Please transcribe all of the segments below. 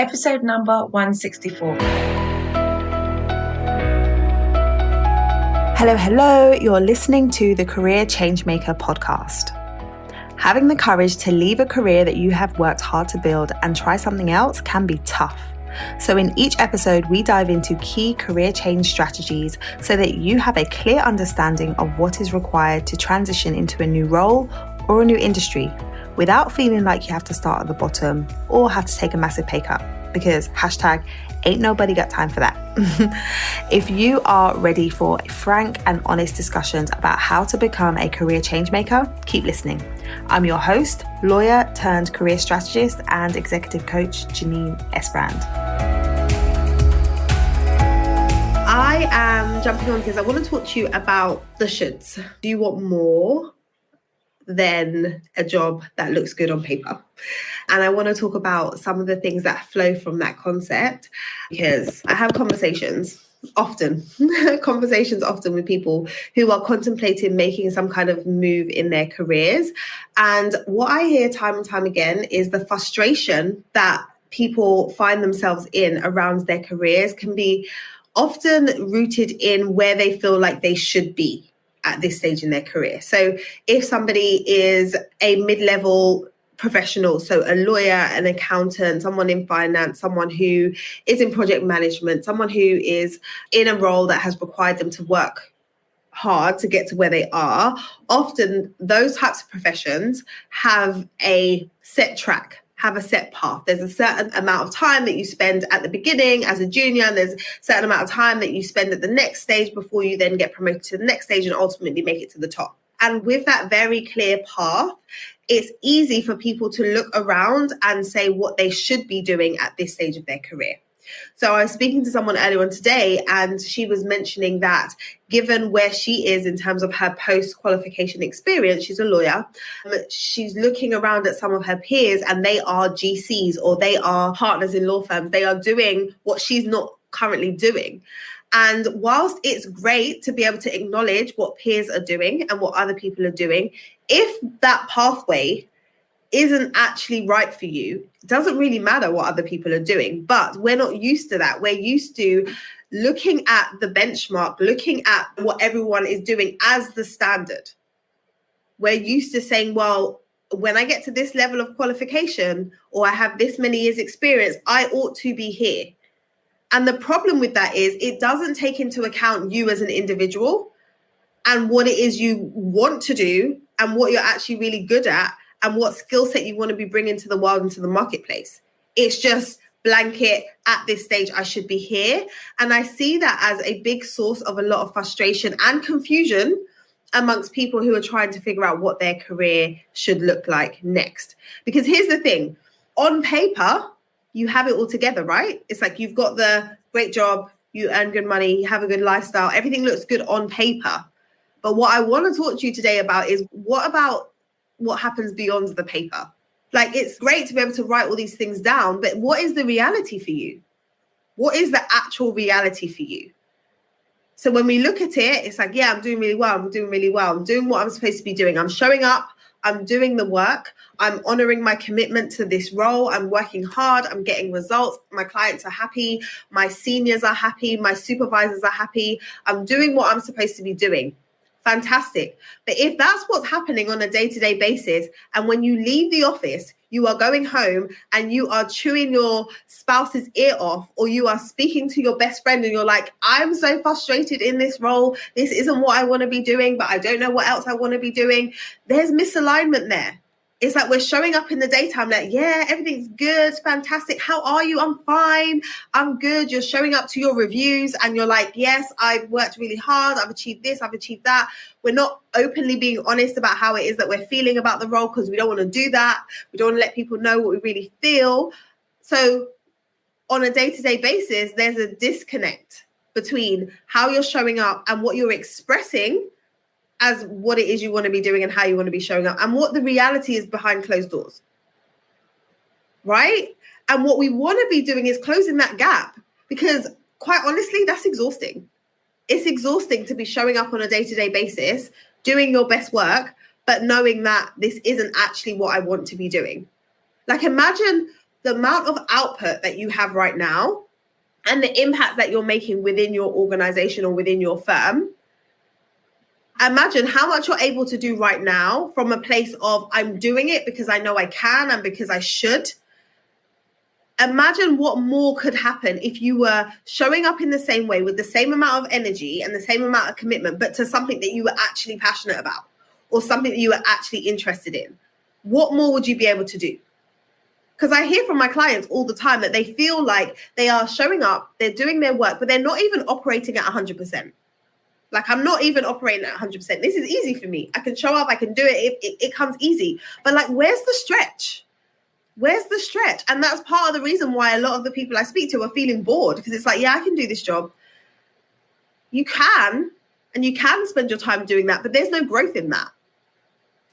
Episode number 164. Hello, you're listening to the Career Changemaker podcast. Having the courage to leave a career that you have worked hard to build and try something else can be tough. So in each episode, we dive into key career change strategies so that you have a clear understanding of what is required to transition into a new role or a new industry without feeling like you have to start at the bottom or have to take a massive pay cut, because #ain't nobody got time for that. If you are ready for frank and honest discussions about how to become a career change maker, keep listening. I'm your host, lawyer turned career strategist and executive coach, Janine Esbrand. I am jumping on because I want to talk to you about the shoulds. Do you want more than a job that looks good on paper? And I want to talk about some of the things that flow from that concept, because I have conversations often with people who are contemplating making some kind of move in their careers. And what I hear time and time again is the frustration that people find themselves in around their careers can be often rooted in where they feel like they should be at this stage in their career. So if somebody is a mid-level professional, so a lawyer, an accountant, someone in finance, someone who is in project management, someone who is in a role that has required them to work hard to get to where they are, often those types of professions have a set track, have a set path. There's a certain amount of time that you spend at the beginning as a junior, and there's a certain amount of time that you spend at the next stage before you then get promoted to the next stage and ultimately make it to the top. And with that very clear path, it's easy for people to look around and say what they should be doing at this stage of their career. So I was speaking to someone earlier on today, and she was mentioning that given where she is in terms of her post-qualification experience, she's a lawyer, she's looking around at some of her peers and they are GCs or they are partners in law firms. They are doing what she's not currently doing. And whilst it's great to be able to acknowledge what peers are doing and what other people are doing, if that pathway isn't actually right for you, it doesn't really matter what other people are doing. But we're not used to that. We're used to looking at the benchmark, looking at what everyone is doing as the standard. We're used to saying, well, when I get to this level of qualification or I have this many years experience, I ought to be here. And the problem with that is it doesn't take into account you as an individual and what it is you want to do and what you're actually really good at and what skill set you want to be bringing to the world and to the marketplace. It's just blanket, at this stage, I should be here. And I see that as a big source of a lot of frustration and confusion amongst people who are trying to figure out what their career should look like next. Because here's the thing, on paper, you have it all together, right? It's like you've got the great job, you earn good money, you have a good lifestyle, everything looks good on paper. But what I want to talk to you today about is what happens beyond the paper? Like, it's great to be able to write all these things down, but what is the reality for you? What is the actual reality for you? So when we look at it, it's like, yeah, I'm doing really well. I'm doing what I'm supposed to be doing. I'm showing up. I'm doing the work. I'm honoring my commitment to this role. I'm working hard. I'm getting results. My clients are happy. My seniors are happy. My supervisors are happy. I'm doing what I'm supposed to be doing. Fantastic. But if that's what's happening on a day-to-day basis, and when you leave the office, you are going home and you are chewing your spouse's ear off, or you are speaking to your best friend and you're like, I'm so frustrated in this role. This isn't what I want to be doing, but I don't know what else I want to be doing. There's misalignment there. It's like we're showing up in the daytime like, yeah, everything's good, fantastic. How are you? I'm fine. I'm good. You're showing up to your reviews and you're like, yes, I've worked really hard. I've achieved this. I've achieved that. We're not openly being honest about how it is that we're feeling about the role because we don't want to do that. We don't want to let people know what we really feel. So on a day-to-day basis, there's a disconnect between how you're showing up and what you're expressing as what it is you want to be doing and how you want to be showing up and what the reality is behind closed doors, right? And what we want to be doing is closing that gap, because quite honestly, that's exhausting. It's exhausting to be showing up on a day-to-day basis, doing your best work, but knowing that this isn't actually what I want to be doing. Like, imagine the amount of output that you have right now and the impact that you're making within your organization or within your firm, imagine how much you're able to do right now from a place of I'm doing it because I know I can and because I should. Imagine what more could happen if you were showing up in the same way with the same amount of energy and the same amount of commitment, but to something that you were actually passionate about or something that you were actually interested in. What more would you be able to do? Because I hear from my clients all the time that they feel like they are showing up, they're doing their work, but they're not even operating at 100%. Like, I'm not even operating at 100%. This is easy for me. I can show up, I can do it. It comes easy. But like, where's the stretch? Where's the stretch? And that's part of the reason why a lot of the people I speak to are feeling bored, because it's like, yeah, I can do this job. You can, and you can spend your time doing that, but there's no growth in that.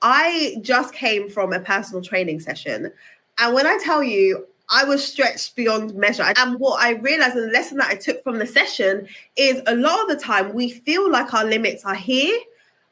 I just came from a personal training session. And when I tell you, I was stretched beyond measure. And what I realized, and the lesson that I took from the session, is a lot of the time we feel like our limits are here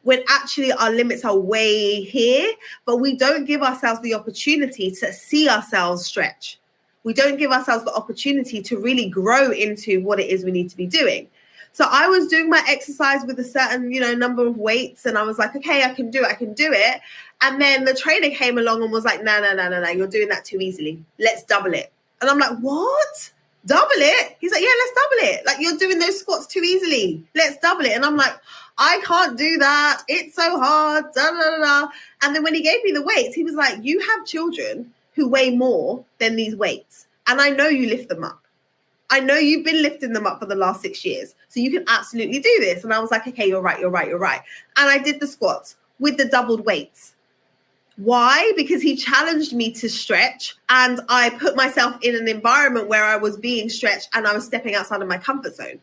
when actually our limits are way here, but we don't give ourselves the opportunity to see ourselves stretch. We don't give ourselves the opportunity to really grow into what it is we need to be doing. So I was doing my exercise with a certain, number of weights, and I was like, okay, I can do it. And then the trainer came along and was like, no, you're doing that too easily. Let's double it. And I'm like, what? Double it? He's like, yeah, let's double it. Like, you're doing those squats too easily. Let's double it. And I'm like, I can't do that. It's so hard. Da, da, da, da. And then when he gave me the weights, he was like, you have children who weigh more than these weights. And I know you lift them up. I know you've been lifting them up for the last 6 years. So you can absolutely do this. And I was like, okay, you're right. And I did the squats with the doubled weights. Why? Because he challenged me to stretch, and I put myself in an environment where I was being stretched and I was stepping outside of my comfort zone.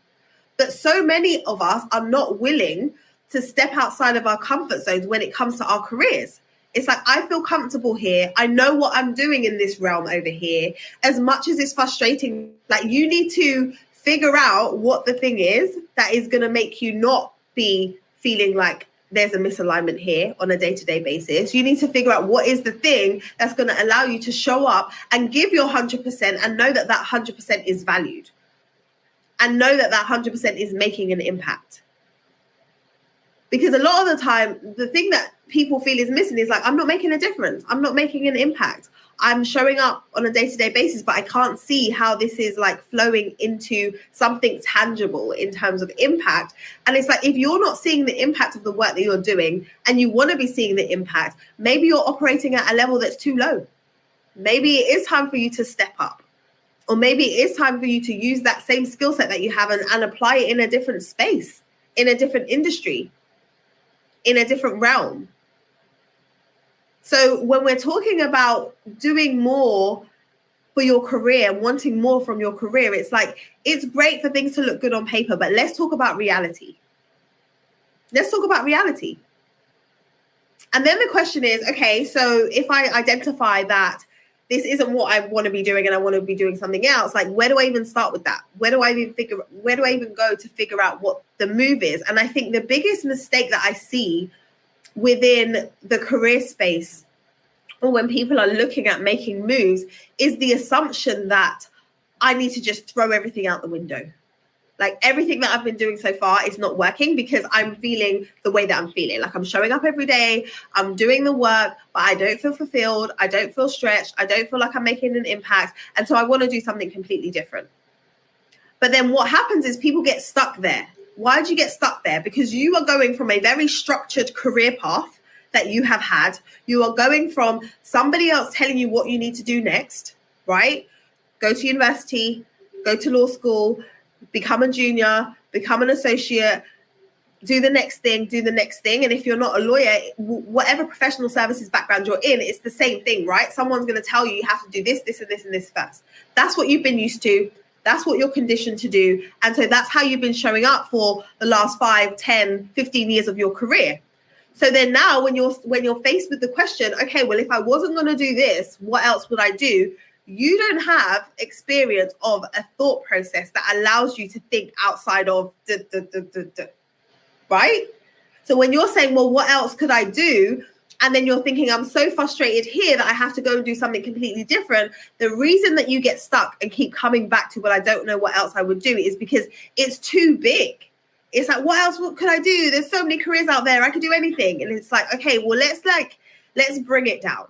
But so many of us are not willing to step outside of our comfort zones when it comes to our careers. It's like, I feel comfortable here. I know what I'm doing in this realm over here. As much as it's frustrating, like, you need to figure out what the thing is that is going to make you not be feeling like there's a misalignment here on a day-to-day basis. You need to figure out what is the thing that's going to allow you to show up and give your 100% and know that that 100% is valued. And know that that 100% is making an impact. Because a lot of the time, the thing that people feel is missing is like, I'm not making a difference. I'm not making an impact. I'm showing up on a day-to-day basis, but I can't see how this is like flowing into something tangible in terms of impact. And it's like, if you're not seeing the impact of the work that you're doing and you want to be seeing the impact, maybe you're operating at a level that's too low. Maybe it is time for you to step up. Or maybe it is time for you to use that same skill set that you have and apply it in a different space, in a different industry, in a different realm. So when we're talking about doing more for your career, wanting more from your career, it's like, it's great for things to look good on paper, but let's talk about reality. Let's talk about reality. And then the question is, okay, so if I identify that this isn't what I want to be doing and I want to be doing something else, like, where do I even start with that? Where do I even go to figure out what the move is? And I think the biggest mistake that I see within the career space, or when people are looking at making moves, is the assumption that I need to just throw everything out the window. Like, everything that I've been doing so far is not working because I'm feeling the way that I'm feeling. Like, I'm showing up every day, I'm doing the work, but I don't feel fulfilled. I don't feel stretched. I don't feel like I'm making an impact. And so I want to do something completely different. But then what happens is people get stuck there. Why do you get stuck there? Because you are going from a very structured career path that you have had. You are going from somebody else telling you what you need to do next, right? Go to university, go to law school, become a junior, become an associate, do the next thing. And if you're not a lawyer, whatever professional services background you're in, it's the same thing, right? Someone's going to tell you have to do this, this, and this, and this first. That's what you've been used to. That's what you're conditioned to do. And so that's how you've been showing up for the last 5, 10, 15 years of your career. So then now when you're faced with the question, okay, well, if I wasn't going to do this, what else would I do? You don't have experience of a thought process that allows you to think outside of right? So when you're saying, well, what else could I do? and then you're thinking, I'm so frustrated here that I have to go and do something completely different. The reason that you get stuck and keep coming back to, well, I don't know what else I would do, is because it's too big. It's like, what else could I do? There's so many careers out there. I could do anything. And it's like, okay, well, let's bring it down.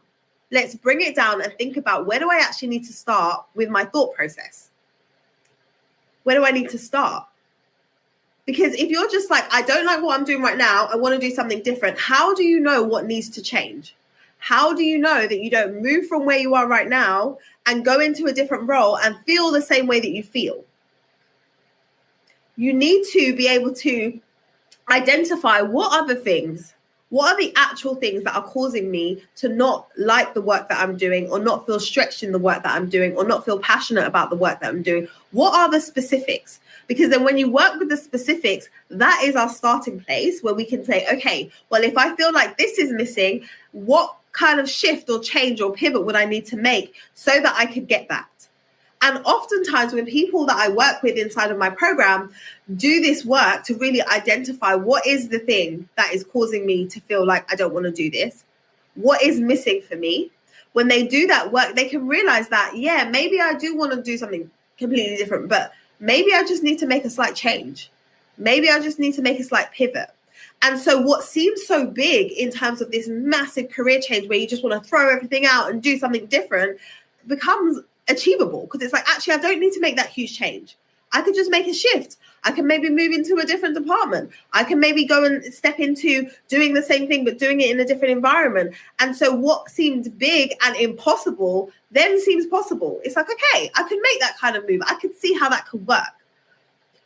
Let's bring it down and think about, where do I actually need to start with my thought process? Where do I need to start? Because if you're just like, I don't like what I'm doing right now, I want to do something different, how do you know what needs to change? How do you know that you don't move from where you are right now and go into a different role and feel the same way that you feel? You need to be able to identify what are the actual things that are causing me to not like the work that I'm doing, or not feel stretched in the work that I'm doing, or not feel passionate about the work that I'm doing. What are the specifics? Because then when you work with the specifics, that is our starting place where we can say, okay, well, if I feel like this is missing, what kind of shift or change or pivot would I need to make so that I could get that? And oftentimes when people that I work with inside of my program do this work to really identify what is the thing that is causing me to feel like I don't want to do this, what is missing for me, when they do that work, they can realize that, yeah, maybe I do want to do something completely different, but maybe I just need to make a slight change. Maybe I just need to make a slight pivot. And so what seems so big in terms of this massive career change where you just want to throw everything out and do something different becomes achievable, because it's like, actually, I don't need to make that huge change. I could just make a shift. I can maybe move into a different department. I can maybe go and step into doing the same thing, but doing it in a different environment. And so what seemed big and impossible then seems possible. It's like, okay, I can make that kind of move. I could see how that could work.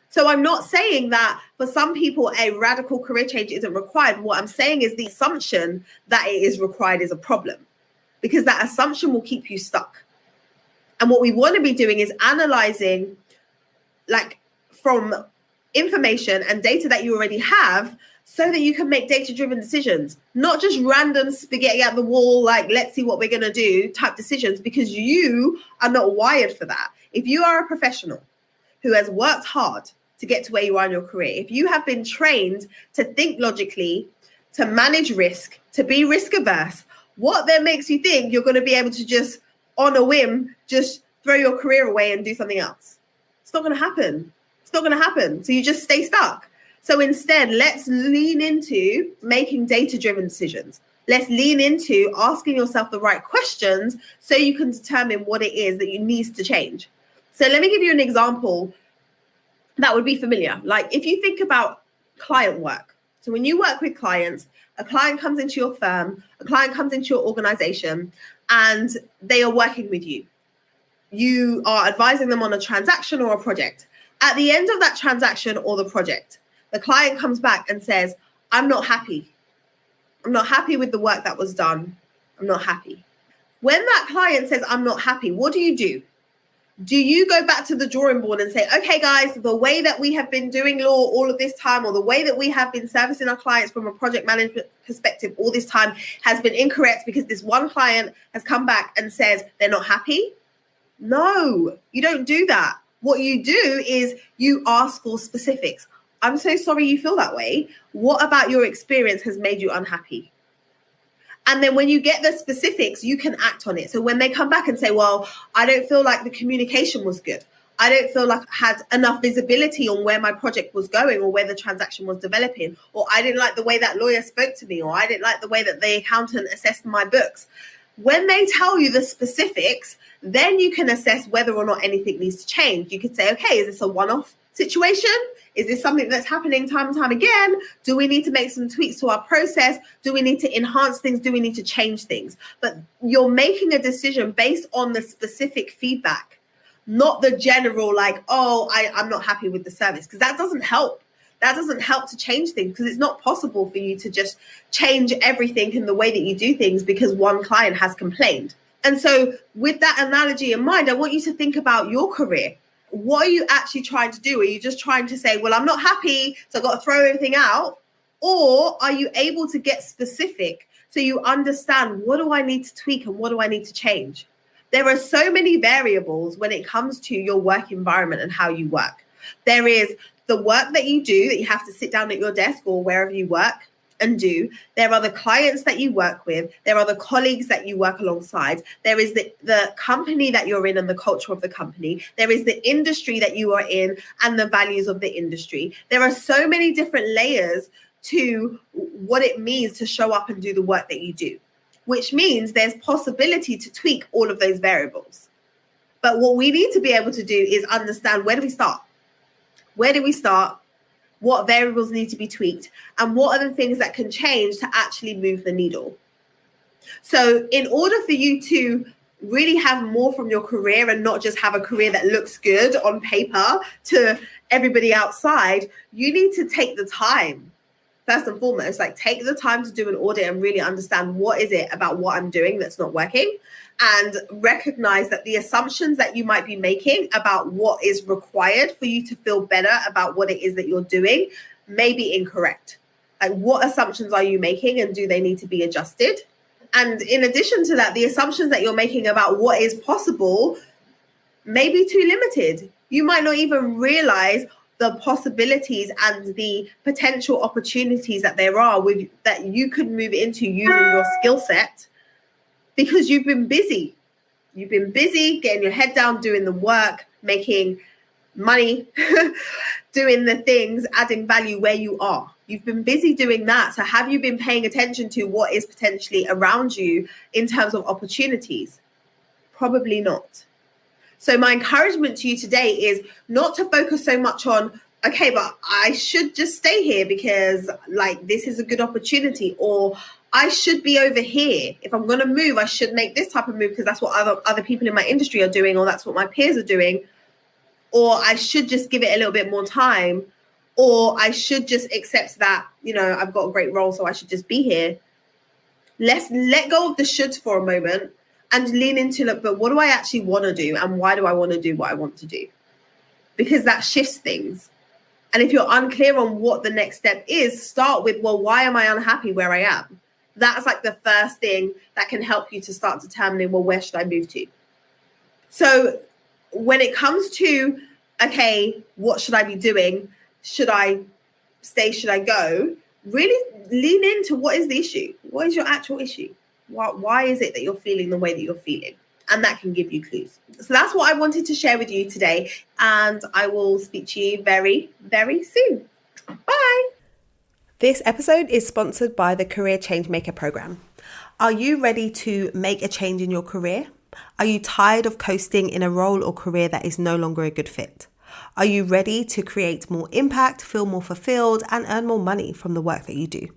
So I'm not saying that for some people a radical career change isn't required. What I'm saying is the assumption that it is required is a problem, because that assumption will keep you stuck. And what we want to be doing is analyzing, like, from information and data that you already have, so that you can make data-driven decisions, not just random spaghetti at the wall, like, let's see what we're going to do type decisions, because you are not wired for that. If you are a professional who has worked hard to get to where you are in your career, if you have been trained to think logically, to manage risk, to be risk averse, what then makes you think you're going to be able to just on a whim just throw your career away and do something else? It's not going to happen. It's not going to happen. So you just stay stuck. So instead, let's lean into making data-driven decisions. Let's lean into asking yourself the right questions so you can determine what it is that you need to change. So let me give you an example that would be familiar. Like, if you think about client work. So when you work with clients, a client comes into your firm, a client comes into your organization, and they are working with you. You are advising them on a transaction or a project. At the end of that transaction or the project, the client comes back and says, I'm not happy. I'm not happy with the work that was done. I'm not happy. When that client says, I'm not happy, what do? Do you go back to the drawing board and say, okay, guys, the way that we have been doing law all of this time, or the way that we have been servicing our clients from a project management perspective all this time has been incorrect because this one client has come back and says they're not happy? No, you don't do that. What you do is you ask for specifics. I'm so sorry you feel that way. What about your experience has made you unhappy? And then when you get the specifics, you can act on it. So when they come back and say, well, I don't feel like the communication was good. I don't feel like I had enough visibility on where my project was going or where the transaction was developing, or I didn't like the way that lawyer spoke to me, or I didn't like the way that the accountant assessed my books. When they tell you the specifics, then you can assess whether or not anything needs to change. You could say, okay, is this a one-off situation? Is this something that's happening time and time again? Do we need to make some tweaks to our process? Do we need to enhance things? Do we need to change things? But you're making a decision based on the specific feedback, not the general, like, oh, I'm not happy with the service, because that doesn't help. That doesn't help to change things, because it's not possible for you to just change everything in the way that you do things because one client has complained. And so with that analogy in mind, I want you to think about your career. What are you actually trying to do? Are you just trying to say, well, I'm not happy, so I've got to throw everything out? Or are you able to get specific so you understand, what do I need to tweak and what do I need to change? There are so many variables when it comes to your work environment and how you work. There is the work that you do, that you have to sit down at your desk or wherever you work. and do. There are the clients that you work with. There are the colleagues that you work alongside. There is the company that you're in and the culture of the company. There is the industry that you are in and the values of the industry. There are so many different layers to what it means to show up and do the work that you do, which means there's possibility to tweak all of those variables. But what we need to be able to do is understand, where do we start? Where do we start? What variables need to be tweaked? And what are the things that can change to actually move the needle? So in order for you to really have more from your career and not just have a career that looks good on paper to everybody outside, you need to take the time. First and foremost, like, take the time to do an audit and really understand, what is it about what I'm doing that's not working, and recognize that the assumptions that you might be making about what is required for you to feel better about what it is that you're doing may be incorrect. Like, what assumptions are you making, and do they need to be adjusted? And in addition to that, the assumptions that you're making about what is possible may be too limited. You might not even realize the possibilities and the potential opportunities that there are that you could move into using your skill set, because you've been busy. You've been busy getting your head down, doing the work, making money, doing the things, adding value where you are. You've been busy doing that. So have you been paying attention to what is potentially around you in terms of opportunities? Probably not. So my encouragement to you today is not to focus so much on, okay, but I should just stay here because, like, this is a good opportunity, or I should be over here. If I'm going to move, I should make this type of move because that's what other people in my industry are doing, or that's what my peers are doing. Or I should just give it a little bit more time, or I should just accept that, I've got a great role, so I should just be here. Let's let go of the shoulds for a moment and lean into, but what do I actually want to do, and why do I want to do what I want to do? Because that shifts things. And if you're unclear on what the next step is, start with, well, why am I unhappy where I am? That's like the first thing that can help you to start determining, well, where should I move to? So when it comes to, okay, what should I be doing? Should I stay? Should I go? Really lean into, what is the issue? What is your actual issue? Why is it that you're feeling the way that you're feeling? And that can give you clues. So that's what I wanted to share with you today. And I will speak to you very, very soon. Bye. This episode is sponsored by the Career Changemaker program. Are you ready to make a change in your career? Are you tired of coasting in a role or career that is no longer a good fit? Are you ready to create more impact, feel more fulfilled, and earn more money from the work that you do?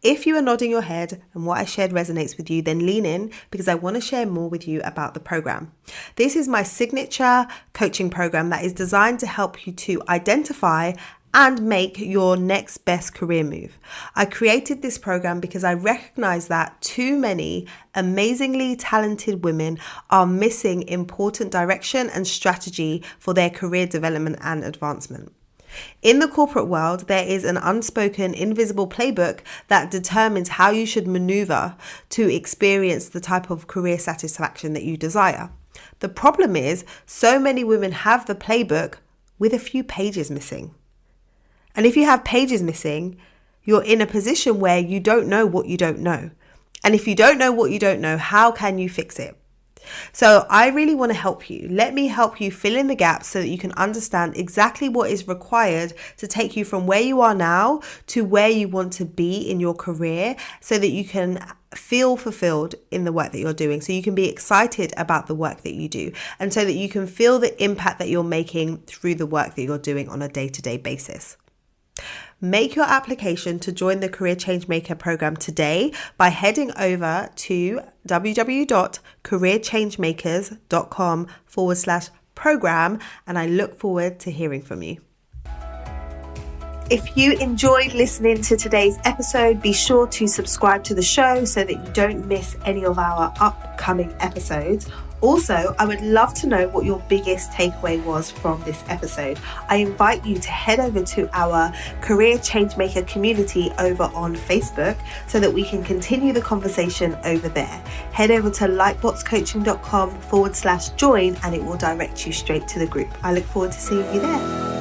If you are nodding your head and what I shared resonates with you, then lean in, because I want to share more with you about the program. This is my signature coaching program that is designed to help you to identify and make your next best career move. I created this program because I recognize that too many amazingly talented women are missing important direction and strategy for their career development and advancement. In the corporate world, there is an unspoken, invisible playbook that determines how you should maneuver to experience the type of career satisfaction that you desire. The problem is, so many women have the playbook with a few pages missing. And if you have pages missing, you're in a position where you don't know what you don't know. And if you don't know what you don't know, how can you fix it? So I really want to help you. Let me help you fill in the gaps so that you can understand exactly what is required to take you from where you are now to where you want to be in your career, so that you can feel fulfilled in the work that you're doing, so you can be excited about the work that you do, and so that you can feel the impact that you're making through the work that you're doing on a day-to-day basis. Make your application to join the Career Changemaker program today by heading over to www.careerchangemakers.com/program, and I look forward to hearing from you. If you enjoyed listening to today's episode, be sure to subscribe to the show so that you don't miss any of our upcoming episodes. Also, I would love to know what your biggest takeaway was from this episode. I invite you to head over to our Career Changemaker community over on Facebook so that we can continue the conversation over there. Head over to lightboxcoaching.com/join and it will direct you straight to the group. I look forward to seeing you there.